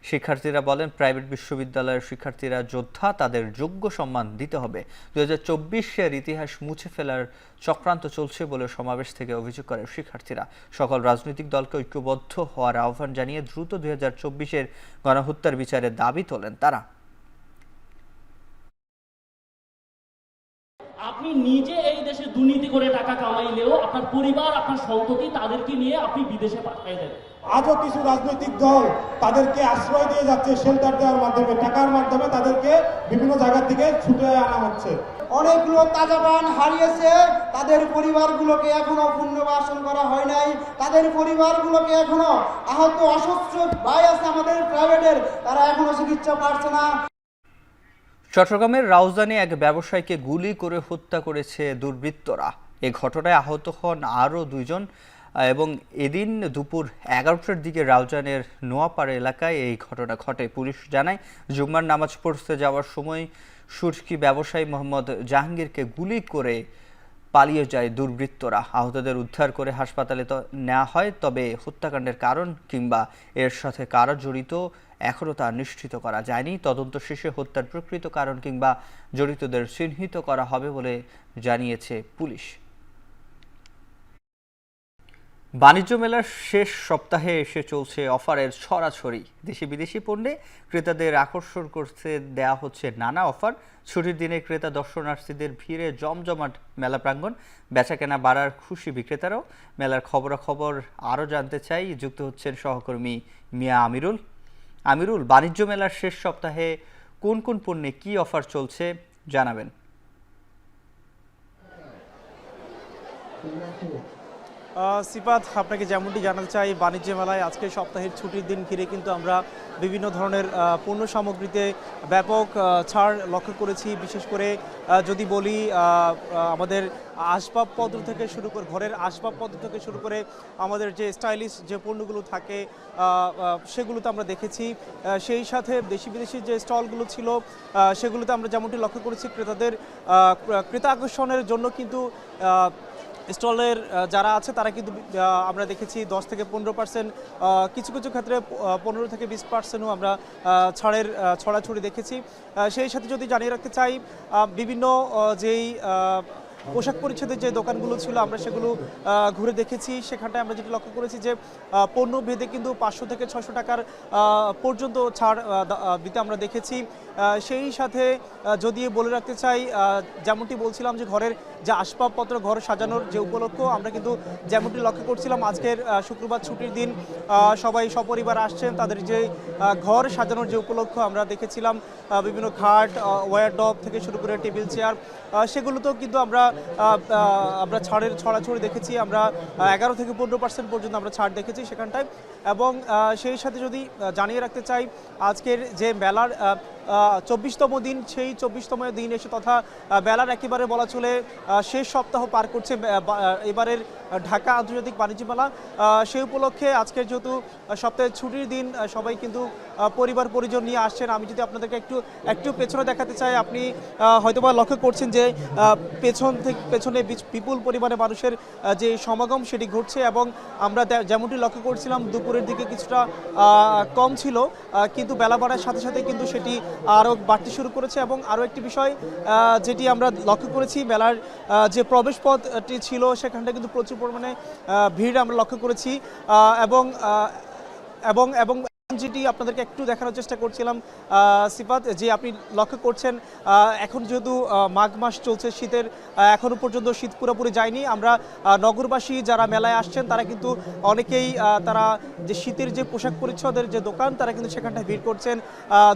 শিক্ষার্থীরা বলেন, প্রাইভেট বিশ্ববিদ্যালয়ের শিক্ষার্থীরা যোদ্ধা, তাদের যোগ্য সম্মান দিতে হবে। 2024-এর ইতিহাস মুছে ফেলার চক্রান্ত চলছে বলে সমাবেশ থেকে অভিযোগ করেন শিক্ষার্থীরা। সকল রাজনৈতিক দলকে ঐক্যবদ্ধ হওয়ার আহ্বান জানিয়ে দ্রুত 2024-এর গণহত্যার বিচারের দাবি তোলেন তারা। আপনি নিজে এই দেশে দুর্নীতি করে টাকা কামাইলেও আপনার পরিবার, আপনার সন্ততি, তাদেরকে নিয়ে আপনি বিদেশে পাঠিয়ে দেন। আজও কিছু রাজনৈতিক দল তাদেরকে আশ্রয় দিয়ে যাচ্ছে, শেল্টার দেওয়ার মাধ্যমে, টাকার মাধ্যমে তাদেরকে বিভিন্ন জায়গা থেকে ছুটে আনা হচ্ছে। অনেকগুলো তাজা প্রাণ হারিয়েছে, তাদের পরিবারগুলোকে এখনো পুনর্বাসন করা হয় নাই। তাদের পরিবারগুলোকে এখনো আহত অসুস্থ ভাই আছে আমাদের প্রাইভেটের, তারা এখনো চিকিৎসা পাচ্ছে না। চট্টগ্রামের রাউজানে এক ব্যবসায়ীকে গুলি করে হত্যা করেছে দুর্বৃত্তরা। এ ঘটনায় আহত হন আরও 2 জন এবং এদিন দুপুর 11টার দিকে রাউজানের নোয়াপাড়া এলাকায় এই ঘটনা ঘটে। পুলিশ জানায়, জুম্মার নামাজ পড়তে যাওয়ার সময় সুরকি ব্যবসায়ী মোহাম্মদ জাহাঙ্গীরকে গুলি করে পালিয়ে যায় দুর্বৃত্তরা। আহতদের উদ্ধার করে হাসপাতালে নেওয়া হয়। তবে হত্যাকাণ্ডের কারণ কিংবা এর সাথে কারা জড়িত এখনও তা নিশ্চিত করা যায়নি। তদন্ত শেষে হত্যার প্রকৃত কারণ কিংবা জড়িতদের চিহ্নিত করা হবে বলে জানিয়েছে পুলিশ। বাণিজ্য মেলার শেষ সপ্তাহে এসে চলছে অফারের ছড়াছড়ি। দেশি বিদেশি পণ্যে ক্রেতাদের আকর্ষণ করতে দেয়া হচ্ছে নানা অফার। ছুটির দিনে ক্রেতা দর্শনার্থীদের ভিড়ে জমজমাট মেলা প্রাঙ্গণ। বেচাকেনা বাড়ার খুশি বিক্রেতারাও। মেলার খবরাখবর আরও জানতে চাই, যুক্ত হচ্ছেন সহকর্মী মিয়া আমিরুল। বাণিজ্য মেলার শেষ সপ্তাহে কোন কোন পণ্যে কি অফার চলছে জানাবেন। সিফাত, আপনাকে যেমনটি জানাতে চাই, বাণিজ্য মেলায় আজকে সপ্তাহের ছুটির দিন ঘিরে কিন্তু আমরা বিভিন্ন ধরনের পণ্য সামগ্রীতে ব্যাপক ছাড় লক্ষ্য করেছি। বিশেষ করে যদি বলি, আমাদের আসবাবপত্র থেকে শুরু করে, ঘরের আসবাবপত্র থেকে শুরু করে আমাদের যে স্টাইলিশ যে পণ্যগুলো থাকে সেগুলোতে আমরা দেখেছি। সেই সাথে দেশি বিদেশি যে স্টলগুলো ছিল সেগুলোতে আমরা যেমনটি লক্ষ্য করেছি, ক্রেতাদের ক্রেতা আকর্ষণের জন্য কিন্তু স্টলের যারা আছে তারা কিন্তু আমরা দেখেছি 10 থেকে 15%, কিছু কিছু ক্ষেত্রে 15 থেকে 20%ও আমরা ছাড়ের ছড়াছড়ি দেখেছি। সেই সাথে যদি জানিয়ে রাখতে চাই, বিভিন্ন যেই পোশাক পরিচ্ছদের যে দোকানগুলো ছিল আমরা সেগুলো ঘুরে দেখেছি। সেখানটায় আমরা যেটা লক্ষ্য করেছি যে পণ্য ভেদে কিন্তু 500 থেকে 600 টাকার পর্যন্ত ছাড় দিতে আমরা দেখেছি। সেই সাথে যদি বলে রাখতে চাই, যেমনটি বলছিলাম যে ঘরের যে আসবাবপত্র, ঘর সাজানোর যে উপলক্ষ, আমরা কিন্তু যেমনটি লক্ষ্য করছিলাম আজকের শুক্রবার ছুটির দিন সবাই সপরিবার আসছেন, তাদের যে ঘর সাজানোর যে উপলক্ষ আমরা দেখেছিলাম বিভিন্ন খাট, ওয়ারড্রব থেকে শুরু করে টেবিল চেয়ার, সেগুলোতেও কিন্তু আমরা ছাড়ের ছড়াছড়ি দেখেছি। আমরা 11 থেকে 15% পর্যন্ত আমরা ছাড় দেখেছি সেখানটায়। এবং সেই সাথে যদি জানিয়ে রাখতে চাই আজকের যে মেলার 24তম দিন, সেই 24তম দিন এসে তথা মেলার একেবারে বলা চলে শেষ সপ্তাহ পার করছে এবারের ঢাকা আন্তর্জাতিক বাণিজ্য মেলা। সেই উপলক্ষে আজকের যেহেতু সপ্তাহের ছুটির দিন, সবাই কিন্তু পরিবার পরিজন নিয়ে আসছেন। আমি যদি আপনাদেরকে একটু পেছনে দেখাতে চাই, আপনি হয়তোবা লক্ষ্য করছেন যে পেছনে বিপুল পরিমাণে মানুষের যে সমাগম সেটি ঘটছে। এবং আমরা যেমনটি লক্ষ্য করছিলাম দুপুরের দিকে কিছুটা কম ছিল, কিন্তু বেলা বাড়ার সাথে সাথে কিন্তু সেটি আরও বাড়তে শুরু করেছে। এবং আরও একটি বিষয় যেটি আমরা লক্ষ্য করেছি, মেলার যে প্রবেশপথটি ছিল সেখানটা কিন্তু প্রচুর পরিমাণে ভিড় আমরা লক্ষ্য করেছি। এবং এবং এবং যেটি আপনাদেরকে একটু দেখানোর চেষ্টা করছিলাম সিফাত, যে আপনি লক্ষ্য করছেন এখন যেহেতু মাঘ মাস চলছে, শীতের এখনো পর্যন্ত শীত পুরোপুরি যায়নি। আমরা নগরবাসী যারা মেলায় আসছেন তারা কিন্তু অনেকেই তারা যে শীতের যে পোশাক পরিচ্ছদের যে দোকান, তারা কিন্তু সেখানটায় ভিড় করছেন।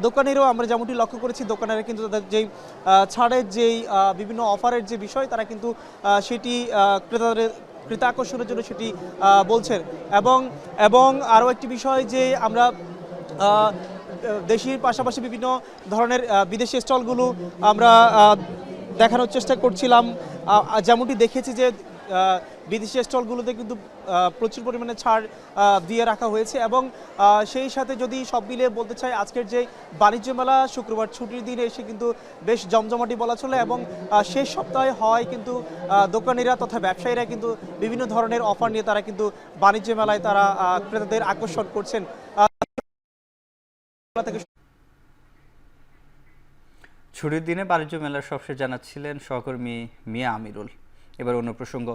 দোকানেরও আমরা যেমনটি লক্ষ্য করেছি, দোকানেরা কিন্তু তাদের যেই ছাড়ের যেই বিভিন্ন অফারের যে বিষয়, তারা কিন্তু সেটি ক্রেতা আকর্ষণের জন্য সেটি বলছেন। এবং আরও একটি বিষয় যে আমরা দেশীর পাশাপাশি বিভিন্ন ধরনের বিদেশি স্টলগুলো আমরা দেখানোর চেষ্টা করছিলাম। যেমনটি দেখেছি যে বিদেশি স্টলগুলোতে কিন্তু প্রচুর পরিমাণে ছাড় দিয়ে রাখা হয়েছে। এবং সেই সাথে যদি সব মিলিয়ে বলতে চাই, আজকের যে বাণিজ্য মেলা শুক্রবার ছুটির দিনে এসে কিন্তু বেশ জমজমাটি বলা চলে। এবং শেষ সপ্তাহে হয় কিন্তু দোকানিরা তথা ব্যবসায়ীরা কিন্তু বিভিন্ন ধরনের অফার নিয়ে তারা কিন্তু বাণিজ্য মেলায় তারা ক্রেতাদের আকর্ষণ করছেন। ছুটির দিনে বাণিজ্য মেলার সবশেষ জানাচ্ছিলেন সহকর্মী মিয়া আমিরুল। এবার অন্য প্রসঙ্গ,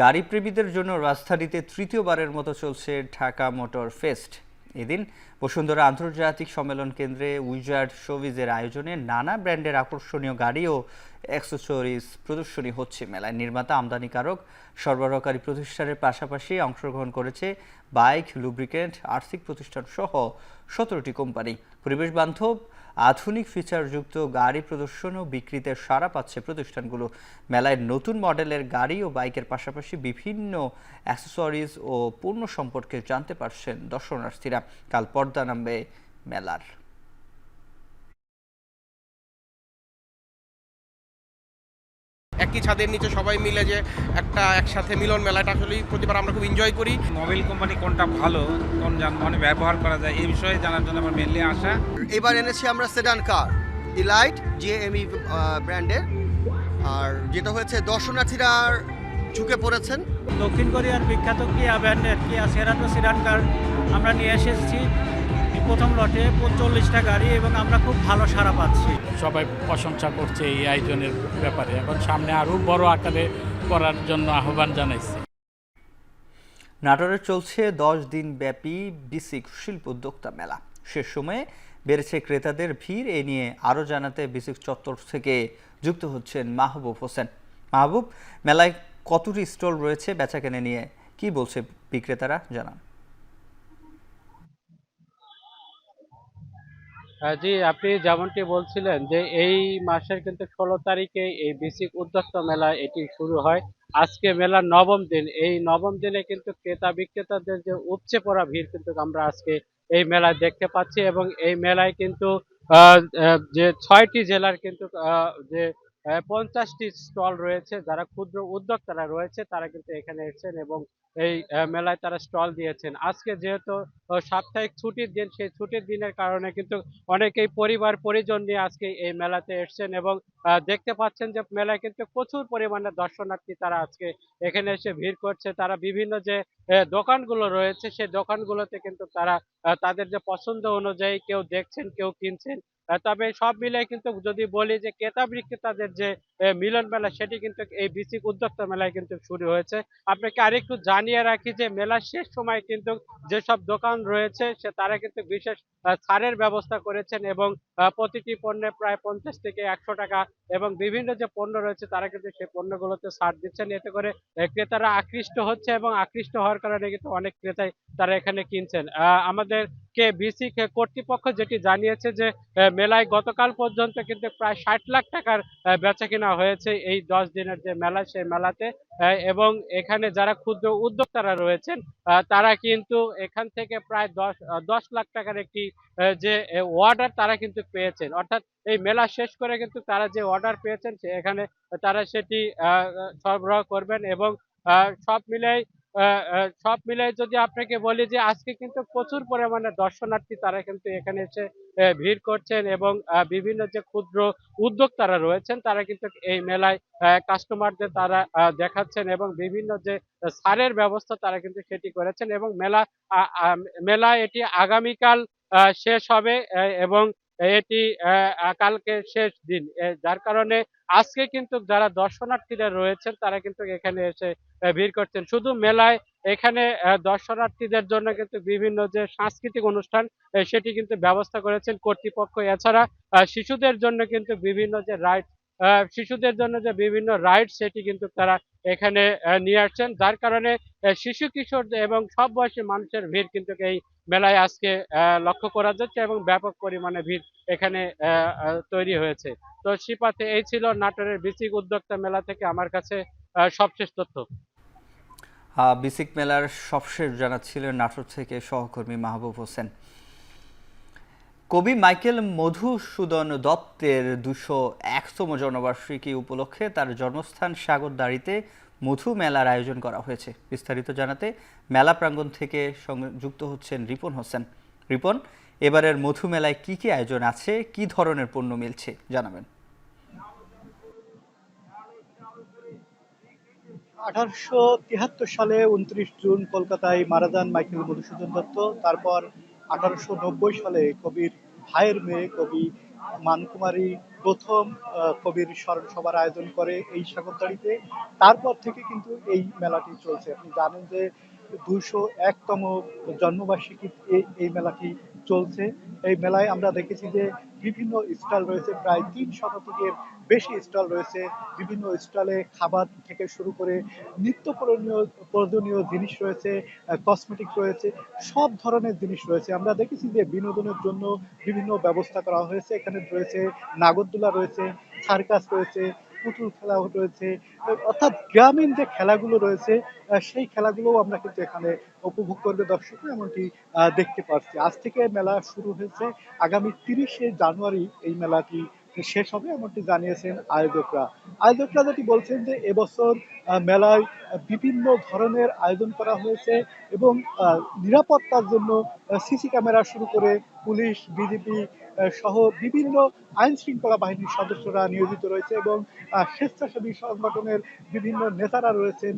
গাড়ি প্রেমীদের জন্য রাজধানীতে তৃতীয়বারের মতো চলছে ঢাকা মোটর ফেস্ট। এদিন বসুন্ধরা আন্তর্জাতিক সম্মেলন কেন্দ্রে উইজার্ড শোবিজের আয়োজনে নানা ব্র্যান্ডের আকর্ষণীয় গাড়ি ও অ্যাক্সেসরিজ প্রদর্শনী হচ্ছে মেলায়। নির্মাতা, আমদানিকারক, সরবরাহকারী প্রতিষ্ঠানের পাশাপাশি অংশগ্রহণ করেছে বাইক, লুব্রিকেন্ট, আর্থিক প্রতিষ্ঠান সহ 17টি কোম্পানি। পরিবেশ বান্ধব আধুনিক ফিচারযুক্ত গাড়ি প্রদর্শন ও বিক্রিতে সাড়া পাচ্ছে প্রতিষ্ঠানগুলো। মেলায় নতুন মডেলের গাড়ি ও বাইকের পাশাপাশি বিভিন্ন অ্যাক্সেসরিজ ও পণ্য সম্পর্কে জানতে পারছেন দর্শনার্থীরা। কাল পর্দা নামবে মেলার। একই ছাদের নিচে সবাই মিলে যে একটা একসাথে মিলন মেলাটা আসলেই প্রতিবার আমরা খুব এনজয় করি। মোবাইল কোম্পানি কোনটা ভালো, কোন যানবাহনে ব্যবহার করা যায়, এই বিষয়ে জানার জন্য আমার মেনলি আসা। এবার এনেছি আমরা সেডান কার ইলাইট জিএমই ব্র্যান্ডের, আর যেটা হয়েছে দর্শনার্থীরা ঝুঁকে পড়েছেন। দক্ষিণ কোরিয়ার বিখ্যাত কিয়া ব্র্যান্ডের কিয়া সেরাটো সেডান কার আমরা নিয়ে এসেছি প্রথম লটে 45টা গাড়ি, এবং আমরা খুব ভালো সাড়া পাচ্ছি। সবাই প্রশংসা করছে এই আয়োজনের ব্যাপারে, এখন সামনে আরও বড় আকারে করার জন্য আহ্বান জানাইছে। নাটোরে চলছে 10 দিন ব্যাপী বিসিক শিল্প উদ্যোক্তা মেলা। শেষ সময়ে বেড়েছে ক্রেতাদের ভিড়। এ নিয়ে আরও জানাতে বিসিক চত্বর থেকে যুক্ত হচ্ছেন মাহবুব হোসেন। মাহবুব, মেলায় কতটি স্টল রয়েছে, বেচাকেনা নিয়ে কি বলছে বিক্রেতারা, জানান। জি, আপনি যেমনটি বলছিলেন যে এই মাসের কিন্তু 16 তারিখে এই বিসিক উদ্যোক্তা মেলা এটি শুরু হয়। আজকে মেলার নবম দিন। এই নবম দিনে কিন্তু ক্রেতা বিক্রেতাদের যে উপচে পড়া ভিড় কিন্তু আমরা আজকে এই মেলায় দেখতে পাচ্ছি। এবং এই মেলায় কিন্তু যে 6টি জেলার কিন্তু যে 50টি স্টল রয়েছে, যারা ক্ষুদ্র উদ্যোক্তারা রয়েছে তারা কিন্তু এখানে এসেছেন এবং এই মেলায় তারা স্টল দিয়েছেন। আজকে যেহেতু সাপ্তাহিক ছুটির দিন, সেই ছুটির দিনের কারণে কিন্তু অনেকেই পরিবার পরিজন নিয়ে আজকে এই মেলাতে এসেছেন। এবং দেখতে পাচ্ছেন যে মেলায় কিন্তু প্রচুর পরিমাণে দর্শনার্থী তারা আজকে এখানে এসে ভিড় করছে। তারা বিভিন্ন যে দোকানগুলো রয়েছে সেই দোকানগুলোতে কিন্তু তারা তাদের যে পছন্দ অনুযায়ী কেউ দেখছেন, কেউ কিনছেন। তবে সব মিলে কিন্তু যদি বলি যে ক্রেতা বিক্রেতাদের যে মিলন মেলা সেটি কিন্তু এই বিসিক উদ্যোক্তা মেলায় কিন্তু শুরু হয়েছে। আপনাকে আরেকটু জানিয়ে রাখি যে মেলার শেষ সময় কিন্তু যেসব দোকান রয়েছে তারা কিন্তু বিশেষ ছাড়ের ব্যবস্থা করেছেন এবং প্রতিটি পণ্যে প্রায় 50 থেকে 100 টাকা এবং বিভিন্ন যে পণ্য রয়েছে তারা কিন্তু সেই পণ্যগুলোতে ছাড় দিচ্ছেন। এতে করে ক্রেতারা আকৃষ্ট হচ্ছে এবং আকৃষ্ট হওয়ার কারণে কিন্তু অনেক ক্রেতাই তারা এখানে কিনছেন। আমাদেরকে বিসিক কর্তৃপক্ষ যেটি জানিয়েছে যে মেলায় গতকাল পর্যন্ত কিন্তু প্রায় 60 লাখ টাকার বেচাকেনা হয়েছে এই 10 দিনের যে মেলা সেই মেলাতে। এবং এখানে যারা ক্ষুদ্র উদ্যোক্তারা রয়েছেন তারা কিন্তু এখান থেকে প্রায় 10 লাখ টাকার একটি যে অর্ডার তারা কিন্তু পেয়েছেন। অর্থাৎ এই মেলা শেষ করে কিন্তু তারা যে অর্ডার পেয়েছেন এখানে তারা সেটি সরবরাহ করবেন এবং সব মিলাই সব মিলাই যদি আপনাকে বলি যে আজকে কিন্তু প্রচুর পরিমাণে দর্শনার্থী তারা কিন্তু এখানে এসে ভিড় করছেন এবং বিভিন্ন যে ক্ষুদ্র উদ্যোক্তারা রয়েছেন তারা কিন্তু এই মেলায় কাস্টমারদের তারা দেখাচ্ছেন এবং বিভিন্ন যে ছাড়ের ব্যবস্থা তারা কিন্তু সেটি করেছেন এবং মেলা এটি আগামীকাল শেষ হবে এবং এটি কালকে শেষ দিন। যার কারণে আজকে কিন্তু যারা দর্শনার্থীরা রয়েছেন তারা কিন্তু এখানে এসে ভিড় করছেন। শুধু মেলায় এখানে দর্শনার্থীদের জন্য কিন্তু বিভিন্ন যে সাংস্কৃতিক অনুষ্ঠান সেটি কিন্তু ব্যবস্থা করেছেন কর্তৃপক্ষ। এছাড়া শিশুদের জন্য কিন্তু বিভিন্ন রাইড সেটি কিন্তু তারা এখানে নিয়ে আসছেন। যার কারণে শিশু কিশোর এবং সব বয়সী মানুষের ভিড় কিন্তু এই মেলায় আজকে লক্ষ্য করা যাচ্ছে এবং ব্যাপক পরিমাণে ভিড় এখানে তৈরি হয়েছে। তো শিপাতে এই ছিল নাটোরের বিসিক উদ্যোক্তা মেলা থেকে আমার কাছে সবশেষ তথ্য। বিসিক মেলার সবশেষ জানাচ্ছিলেন নাটোর থেকে সহকর্মী মাহবুব হোসেন। কবি মাইকেল মধুসূদন দত্তের 201তম জন্মবার্ষিকী উপলক্ষে তার জন্মস্থান সাগরদাড়িতে মধু মেলার আয়োজন করা হয়েছে। বিস্তারিত জানাতে মেলা প্রাঙ্গণ থেকে যুক্ত হচ্ছেন রিপন হোসেন। রিপন, এবারের মধু মেলায় কি কি আয়োজন আছে, কি ধরনের পণ্য মিলছে জানাবেন। 1873 সালে 29 জুন কলকাতায় মারা যান মাইকেল মধুসূদন দত্ত। তারপর 1890 সালে কবির ভাইয়ের মেয়ে কবি মানকুমারী প্রথম কবির স্মরণ সভার আয়োজন করে এই সাগরদাড়িতে। তারপর থেকে কিন্তু এই মেলাটি চলছে। আপনি জানেন যে 201তম জন্মবার্ষিকী এই মেলাটি চলছে। এই মেলায় আমরা দেখেছি যে বিভিন্ন স্টল রয়েছে, প্রায় 3 শতাধিকের বেশি স্টল রয়েছে। বিভিন্ন স্টলে খাবার থেকে শুরু করে নিত্য প্রয়োজনীয় জিনিস রয়েছে, কসমেটিক রয়েছে, সব ধরনের জিনিস রয়েছে। আমরা দেখেছি যে বিনোদনের জন্য বিভিন্ন ব্যবস্থা করা হয়েছে। এখানে রয়েছে নাগরদোলা রয়েছে, সার্কাস রয়েছে, পুতুল খেলা রয়েছে, অর্থাৎ গ্রামীণ যে খেলাগুলো রয়েছে সেই খেলাগুলোও আমরা কিন্তু এখানে উপভোগ করবে দর্শকরা, এমনটি দেখতে পাচ্ছি। আজ থেকে মেলা শুরু হয়েছে, আগামী 30শে জানুয়ারি এই মেলাটি শেষ হবে এমনটি জানিয়েছেন আয়োজকরা যেটি বলছেন যে এবছর মেলায় বিভিন্ন ধরনের আয়োজন করা হয়েছে এবং নিরাপত্তার জন্য সিসি ক্যামেরা শুরু করে পুলিশ, বিজিবি সহ বিভিন্ন আইন শৃঙ্খলা বাহিনীর সদস্যরা নিয়োজিত রয়েছে এবং স্বেচ্ছাসেবী সংগঠনের বিভিন্ন নেতারা রয়েছেন।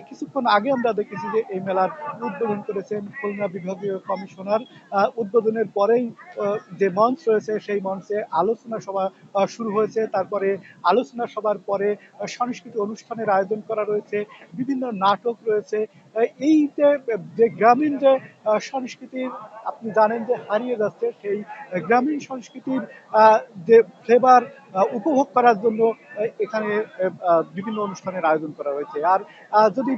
কিছুক্ষণ আগে আমরা দেখেছি যে এই মেলার উদ্বোধন করেছেন খুলনা বিভাগীয় কমিশনার। উদ্বোধনের পরেই যে মঞ্চ রয়েছে সেই মঞ্চে আলোচনা সভা শুরু হয়েছে। তারপরে আলোচনা সভার পরে সাংস্কৃতিক অনুষ্ঠানের আয়োজন করা রয়েছে, বিভিন্ন নাটক রয়েছে। এই যে গ্রামীণ যে সংস্কৃতির আপনি জানেন যে হারিয়ে যাচ্ছে, সেই গ্রামীণ সংস্কৃতির যে ফ্লেভার উপভোগ করার জন্য এখানে বিভিন্ন অনুষ্ঠানের আয়োজন করা হয়েছে। আর যদি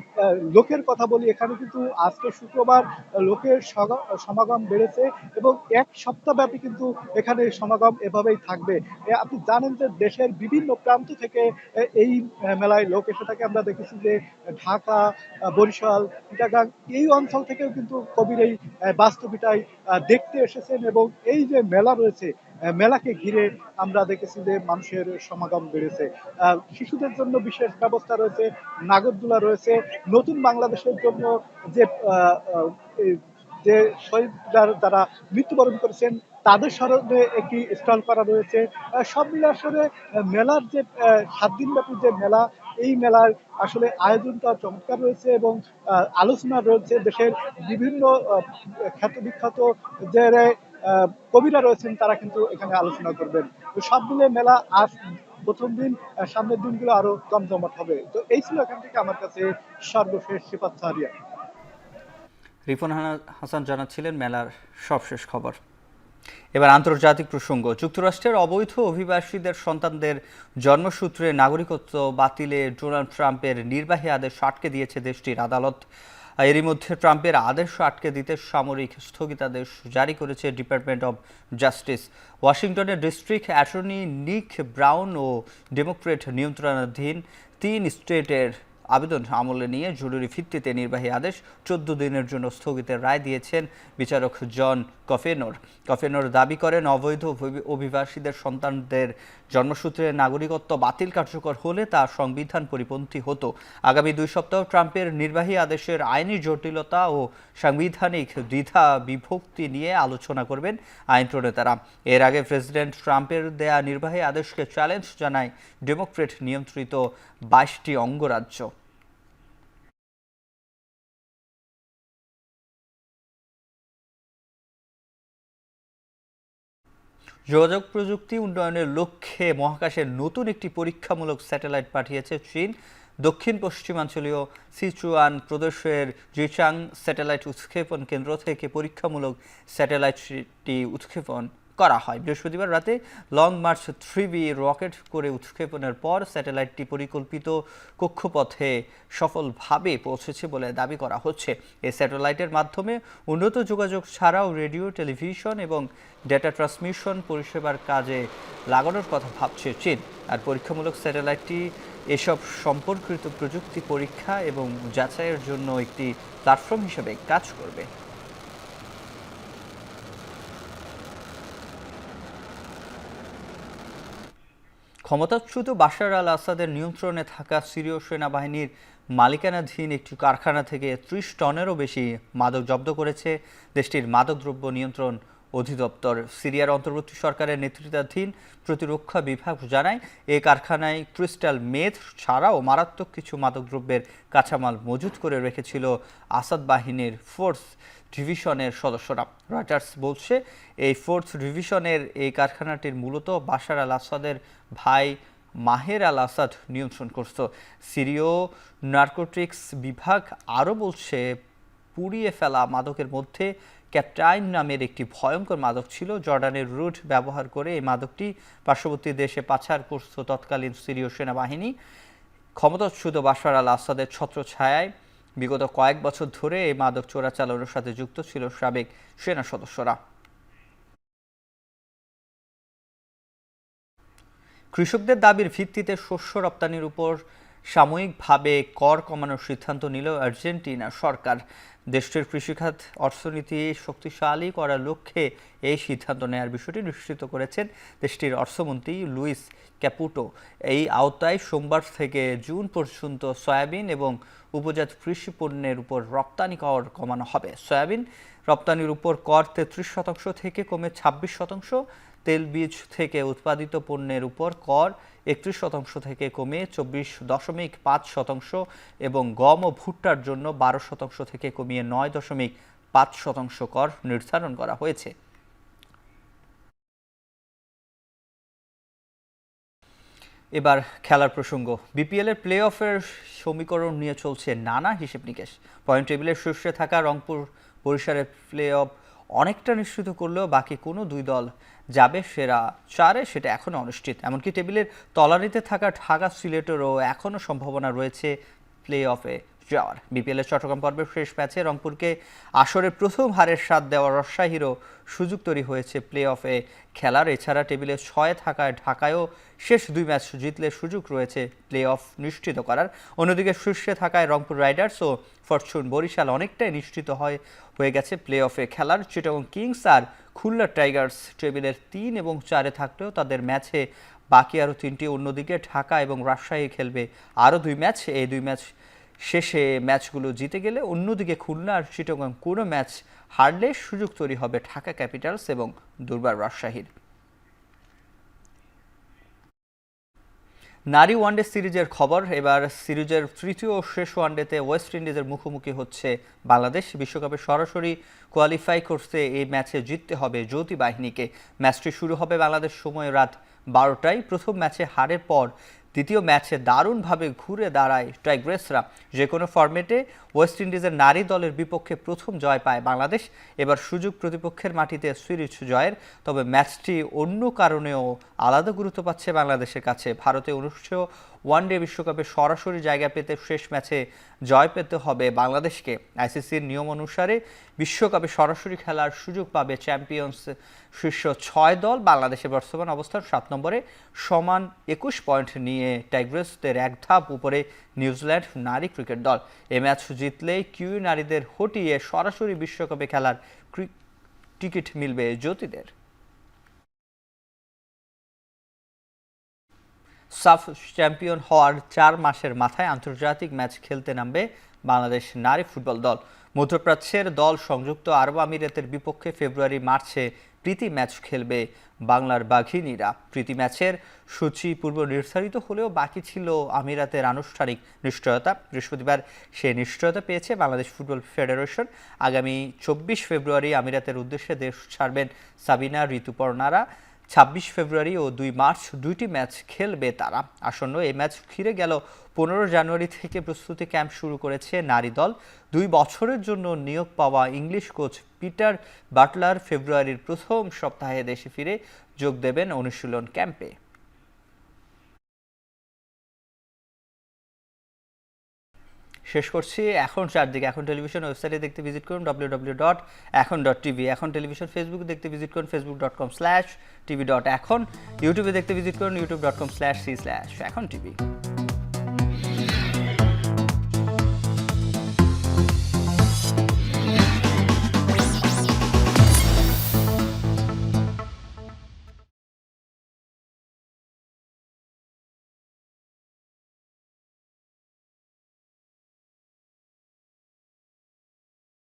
লোকের কথা বলি, এখানে কিন্তু আজকে শুক্রবার লোকের সমাগম বেড়েছে এবং এক সপ্তাহব্যাপী কিন্তু এখানে সমাগম এভাবেই থাকবে। আপনি জানেন যে দেশের বিভিন্ন প্রান্ত থেকে এই মেলায় লোক এসে থাকে। আমরা দেখেছি যে ঢাকা, বরিশাল, চিটাগাং এই অঞ্চল থেকেও কিন্তু কবির এই বাস্তবিকতায় দেখতে এসেছেন এবং এই যে মেলা রয়েছে মেলাকে ঘিরে আমরা দেখেছি যে মানুষের সমাগম বেড়েছে। শিশুদের জন্য বিশেষ ব্যবস্থা রয়েছে, নাগরদোলা রয়েছে, নতুন বাংলাদেশের জন্য যে শহীদ যারা মৃত্যুবরণ করেছেন তাদের স্মরণে একটি স্টল করা রয়েছে। সব মিলে আসলে মেলার যে 7 দিনব্যাপী যে মেলা, এই মেলার আসলে আয়োজনটা চমৎকার রয়েছে এবং আলোচনা রয়েছে দেশের বিভিন্ন খ্যাত বিখ্যাত যে কবিরা রয়েছেন তারা কিন্তু এখানে আলোচনা করবেন। তো সব মিলে মেলা আজ প্রথম দিন, সামনের দিনগুলো আরো জমজমাট হবে। তো এই ছিল এখান থেকে আমার কাছে সর্বশেষ সিফাত সাহারিয়া। রিপন হাসান জানাচ্ছিলেন মেলার সবশেষ খবর। এবার আন্তর্জাতিক প্রসঙ্গ। যুক্তরাষ্ট্রের অবৈধ অভিবাসীদের সন্তানদের জন্মসূত্রে নাগরিকত্ব বাতিলে ডোনাল্ড ট্রাম্পের নির্বাহী আদেশ আটকে দিয়েছে দেশটির আদালত। এরই মধ্যে ট্রাম্পের আদেশ আটকে দিতে সামরিক স্থগিতাদেশ জারি করেছে ডিপার্টমেন্ট অব জাস্টিস। ওয়াশিংটনের ডিস্ট্রিক্ট অ্যাটর্নি নিক ব্রাউন ও ডেমোক্রেট নিয়ন্ত্রণাধীন 3 স্টেটের আবেদন আমলে নিয়ে জরুরি ভিত্তিতে নির্বাহী আদেশ 14 দিনের জন্য স্থগিতের রায় দিয়েছেন বিচারক জন কফেনর দাবি করেন, অবৈধ অভিবাসীদের সন্তানদের জন্মসূত্রে নাগরিকত্ব বাতিল কার্যকর হলে তা সংবিধান পরিপন্থী হতো। আগামী 2 সপ্তাহ ট্রাম্পের নির্বাহী আদেশের আইনি জটিলতা ও সাংবিধানিক দ্বিধা বিভক্তি নিয়ে আলোচনা করবেন আইন প্রণেতারা। এর আগে প্রেসিডেন্ট ট্রাম্পের দেয়া নির্বাহী আদেশকে চ্যালেঞ্জ জানায় ডেমোক্রেট নিয়ন্ত্রিত 22টি অঙ্গরাজ্য। যোগাযোগ প্রযুক্তি উন্নয়নের লক্ষ্যে মহাকাশে নতুন একটি পরীক্ষামূলক স্যাটেলাইট পাঠিয়েছে চীন। দক্ষিণ পশ্চিমাঞ্চলীয় সিচুয়ান প্রদেশের জিচাং স্যাটেলাইট উৎক্ষেপণ কেন্দ্র থেকে পরীক্ষামূলক স্যাটেলাইটটি উৎক্ষেপণ করা হয়। বৃহস্পতিবার রাতে লং মার্চ 3B রকেট করে উৎক্ষেপণের পর স্যাটেলাইটটি পরিকল্পিত কক্ষপথে সফলভাবে পৌঁছেছে বলে দাবি করা হচ্ছে। এই স্যাটেলাইটের মাধ্যমে উন্নত যোগাযোগ ছাড়াও রেডিও, টেলিভিশন এবং ডেটা ট্রান্সমিশন পরিষেবার কাজে লাগানোর কথা ভাবছে চীন। আর পরীক্ষামূলক স্যাটেলাইটটি এসব সম্পর্কিত প্রযুক্তি পরীক্ষা এবং যাচাইয়ের জন্য একটি প্ল্যাটফর্ম হিসেবে কাজ করবে। ক্ষমতাচ্যুত বাশার আল আসাদের নিয়ন্ত্রণে থাকা সিরীয় সেনাবাহিনীর মালিকানাধীন একটি কারখানা থেকে 30 টনেরও বেশি মাদক জব্দ করেছে দেশটির মাদকদ্রব্য নিয়ন্ত্রণ অধিদপ্তর। সিরিয়ার অন্তর্বর্তী সরকারের নেতৃত্বাধীন প্রতিরক্ষা বিভাগ জানায়, এই কারখানায় ক্রিস্টাল মেথ ছাড়াও মারাত্মক কিছু মাদকদ্রব্যের কাঁচামাল মজুত করে রেখেছিল আসাদ বাহিনীর 4th ডিভিশনের সদস্যরা। রয়টার্স বলছে, এই 4th ডিভিশনের এই কারখানাটির মূলত বাশার আল আসাদের ভাই মাহের আল আসাদ নিয়ন্ত্রণ করত। সিরীয় নার্কোটিক্স বিভাগ আরও বলছে, পুড়িয়ে ফেলা মাদকের মধ্যে ক্যাপটাইন নামের একটি ভয়ঙ্কর মাদক ছিল। জর্ডানের রুট ব্যবহার করে এই মাদকটি পার্শ্ববর্তী দেশে পাচার করত তৎকালীন সিরীয় সেনাবাহিনী। ক্ষমতাচ্যুত বাশার আল আসাদের ছত্রছায়ায় বিগত কয়েক বছর ধরে এই মাদক চোরাচালানের সাথে যুক্ত ছিল সাবেক সেনা সদস্যরা। কৃষকদের দাবির ভিত্তিতে শস্য রপ্তানির উপর সাময়িকভাবে কর কমানোর সিদ্ধান্ত নিল আর্জেন্টিনা সরকার। দেশটির কৃষিখাত অর্থনীতি শক্তিশালী করার লক্ষ্যে এই সিদ্ধান্ত নেওয়ার বিষয়টি নিশ্চিত করেছেন দেশটির অর্থমন্ত্রী লুইস ক্যাপুটো। এই আওতায় সোমবার থেকে জুন পর্যন্ত সয়াবিন এবং উপজাত কৃষি পণ্যের উপর রপ্তানি কর কমানো হবে। সয়াবিন রপ্তানির উপর কর 33% থেকে কমে 26%, তেলবীজ থেকে উৎপাদিত পণ্যের উপর কর 31% থেকে কমে 24.5% এবং গম ও ভুট্টার জন্য 12% থেকে কমিয়ে 9.5% কর নির্ধারণ করা হয়েছে। এবার খেলার প্রসঙ্গ। বিপিএলের প্লে অফের সমীকরণ নিয়ে চলছে নানা হিসেব নিকেশ। পয়েন্ট টেবিলের শীর্ষে থাকা রংপুর বরিশালের প্লে অফ অনেকটা নিশ্চিত করলেও বাকি কোনো 2 দল যাবে সেরা 4-এ সেটা এখনও অনিশ্চিত। এমনকি টেবিলের তলানিতে থাকা ঢাকা সিলেটেরও এখনও সম্ভাবনা রয়েছে প্লে অফে যাওয়ার। বিপিএলের চট্টগ্রাম পর্বের শেষ ম্যাচে রংপুরকে আসরের প্রথম হারের স্বাদ দেওয়া রাজশাহীরও সুযোগ তৈরি হয়েছে প্লে অফে খেলার। এছাড়া টেবিলে 6 থাকায় ঢাকায়ও শেষ 2 ম্যাচ জিতলে সুযোগ রয়েছে প্লে অফ নিশ্চিত করার। অন্যদিকে শীর্ষে থাকায় রংপুর রাইডার্স ও ফরচুন বরিশাল অনেকটাই নিশ্চিত হয়ে গেছে প্লে অফে খেলার। চিটাগং কিংস আর খুলনা টাইগার্স টেবিলের 3 এবং 4-এ থাকলেও তাদের ম্যাচে বাকি আরও 3টি। অন্যদিকে ঢাকা এবং রাজশাহী খেলবে আরও 2 ম্যাচ। এই 2 ম্যাচ শেষে ম্যাচগুলো জিতে গেলে অন্যদিকে খুলনা আর চিটাগং কোনো ম্যাচ হারলে সুযোগ তৈরি হবে ঢাকা ক্যাপিটালস এবং দুর্বার রাজশাহীর। নারী ওয়ানডে সিরিজের খবর। এবার সিরিজের তৃতীয় ও শেষ ওয়ানডেতে ওয়েস্ট ইন্ডিজের মুখোমুখি হচ্ছে বাংলাদেশ। বিশ্বকাপে সরাসরি কোয়ালিফাই করতে এই ম্যাচে জিততে হবে জ্যোতি বাহিনীকে। ম্যাচটি শুরু হবে বাংলাদেশ সময় রাত 12টায়। প্রথম ম্যাচে হারের পর দ্বিতীয় ম্যাচে দারুণভাবে ঘুরে দাঁড়ায় টাইগ্রেসরা। যে কোনো ফরম্যাটে ওয়েস্ট ইন্ডিজের নারী দলের বিপক্ষে প্রথম জয় পায় বাংলাদেশ। এবার সুযোগ প্রতিপক্ষের মাটিতে সিরিজ জয়ের। তবে ম্যাচটি অন্য কারণেও আলাদা গুরুত্ব পাচ্ছে বাংলাদেশের কাছে। ভারতে অনুষ্ঠেয় ওয়ানডে বিশ্বকাপে সরাসরি জায়গা পেতে শেষ ম্যাচে জয় পেতে হবে বাংলাদেশকে। আইসিসির নিয়ম অনুসারে বিশ্বকাপে সরাসরি খেলার সুযোগ পাবে চ্যাম্পিয়ন্স শীর্ষ 6 দল। বাংলাদেশের বর্তমান অবস্থান 7 নম্বরে, সমান 21 পয়েন্ট নিয়ে টাইগ্রেসদের এক ধাপ উপরে নিউজিল্যান্ড নারী ক্রিকেট দল। এ ম্যাচ জিতলেই কিউই নারীদের হটিয়ে সরাসরি বিশ্বকাপে খেলার টিকিট মিলবে জ্যোতিদের। সাফ চ্যাম্পিয়ন হওয়ার 4 মাসের মাথায় আন্তর্জাতিক ম্যাচ খেলতে নামবে বাংলাদেশ নারী ফুটবল দল। মধ্যপ্রাচ্যের দল সংযুক্ত আরব আমিরাতের বিপক্ষে ফেব্রুয়ারি-মার্চে প্রীতি ম্যাচ খেলবে বাংলার বাঘিনীরা। প্রীতি ম্যাচের সূচি পূর্ব নির্ধারিত হলেও বাকি ছিল আমিরাতের আনুষ্ঠানিক নিশ্চয়তা। বৃহস্পতিবার সে নিশ্চয়তা পেয়েছে বাংলাদেশ ফুটবল ফেডারেশন। আগামী 24 ফেব্রুয়ারি আমিরাতের উদ্দেশ্যে দেশ ছাড়বেন সাবিনা ঋতুপর্ণারা। 26 ফেব্রুয়ারি ও 2 মার্চ দুইটি ম্যাচ খেলবে তারা। আসন্ন এই ম্যাচ ঘিরে গেল 15 জানুয়ারি থেকে প্রস্তুতি ক্যাম্প শুরু করেছে নারী দল। 2 বছরের জন্য নিয়োগ পাওয়া ইংলিশ কোচ পিটার বাটলার ফেব্রুয়ারির প্রথম সপ্তাহে দেশে ফিরে যোগ দেবেন অনুশীলন ক্যাম্পে। শেষ করছি এখন চারদিকে। এখন টেলিভিশন ওয়েবসাইটে দেখতে ভিজিট করুন www.এখন.tv। এখন টেলিভিশন ফেসবুকে দেখতে ভিজিট করুন facebook.com/tv.এখন। ইউটিউবে দেখতে ভিজিট করুন youtube.com/c/এখন tv।